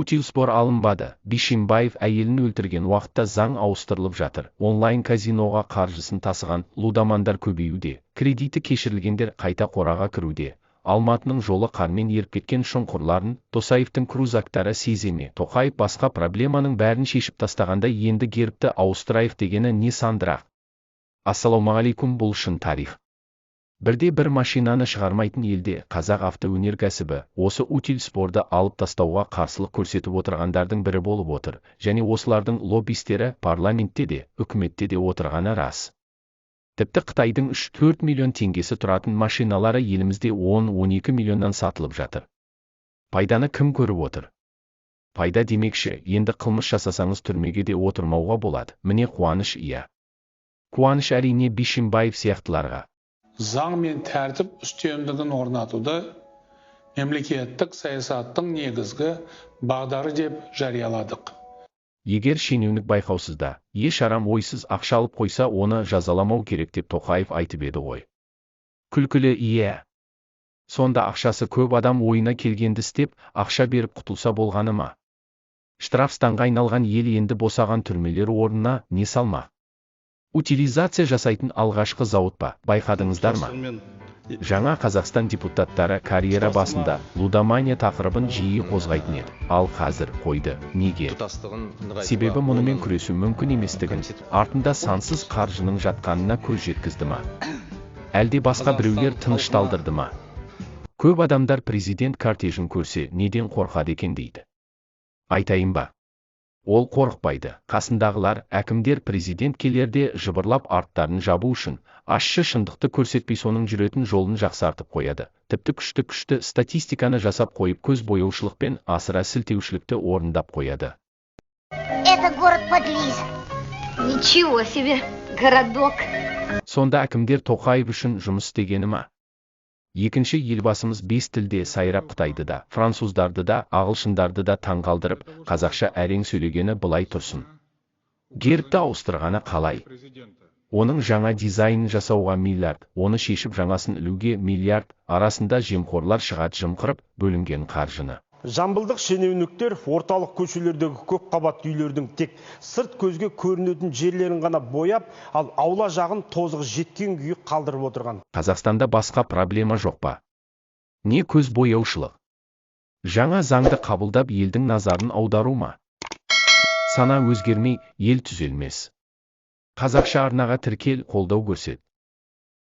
Утилспор алынбады. Бишимбаев әйелін өлтірген уақытта заң ауыстырылып жатыр. Онлайн казиноға қаржысын тасыған лудомандар көбеюде. Кредиті кешірілгендер қайта қораға кіруде. Алматының жолы қармен еріп кеткен шұңқырларын Досаевтың крузактары сезе ме? Тоқаев басқа проблеманың бәрін шешіп тастағанда енді гербті ауыстырайық дегені не сандырақ? Ассалаумағалейкум, бұл шын тарих. Бірде бір машинаны шығармайтын елде қазақ автоөнеркәсібі осы утилспорды алып тастауға қарсылық көрсетіп отырғандардың бірі болып отыр, және осылардың лоббистері парламентте де, үкіметте де отырғаны рас. Тіпті Қытайдың 3-4 миллион теңгесі тұратын машиналары елімізде 10-12 миллионнан сатылып жатыр. Пайданы кім көріп отыр? Пайда демекші, енді қылмыс жасасаңыз түрмеге де отырмауға болады. Міне қуаныш, иә. Қуаныш әрине Бишимбаев сияқтыларға. Заң мен тәртіп үстемдігін орнатуды мемлекеттік саясаттың негізгі бағдары деп жарияладық. Егер шенеунік байқаусызда, еш арам ойсыз ақша алып қойса, оны жазаламау керек деп Тоқаев айтып еді ғой. Күлкілі, иә. Сонда ақшасы көп адам ойына келгенді істеп, ақша беріп құтылса болғаны ма? Штрафстанға айналған ел енді босаған түрмелер орнына не салмақ? Утилизация жасайтын алғашқы зауыт па, байқадыңыздар ма? Жаңа Қазақстан депутаттары карьера басында лудомания тақырыбын жиі қозғайтын еді. Ал қазір қойды. Неге? Себебі мұнымен күресу мүмкін еместігін, артында сансыз қаржының жатқанына көз жеткізді ма? Әлде басқа біреулер тынышталдырды ма? Көп адамдар президент кортежін көрсе, неден қорқады екен дейді. Айтайын ба? Ол қорықпайды. Қасындағылар, әкімдер президент келерде жыбырлап арттарын жабу үшін, ащы шындықты көрсетпей соның жүретін жолын жақсартып қояды. Тіпті күшті статистиканы жасап қойып көз бояушылық пен асыра сілтеушілікті орындап қояды. Это город подлиза. Ничего себе, городок. Сонда әкімдер Тоқаев үшін жұмыс істегені ма? Екінші, елбасымыз 5 тілде сайрап Қытайды да, француздарды да, ағылшындарды да таңғалдырып, қазақша әрең сөйлегені былай тұрсын. Гербті ауыстырғаны қалай? Оның жаңа дизайнын жасауға миллиард, оны шешіп жаңасын ілуге миллиард, арасында жемқорлар шығады жымқырып бөлінген қаржыны. Жамбылдық шенеуніктер орталық көшелердегі көп қабатты үйлердің тек сырт көзге көрінетін жерлерін ғана бояп, ал аула жағын тозығы жеткен күйі қалдырып отырған. Қазақстанда басқа проблема жоқ па? Не көз бояушылық? Жаңа заңды қабылдап елдің назарын аудару ма? Сана өзгермей, ел түзелмес. Қазақша арнаға тіркел, қолдау көрсет.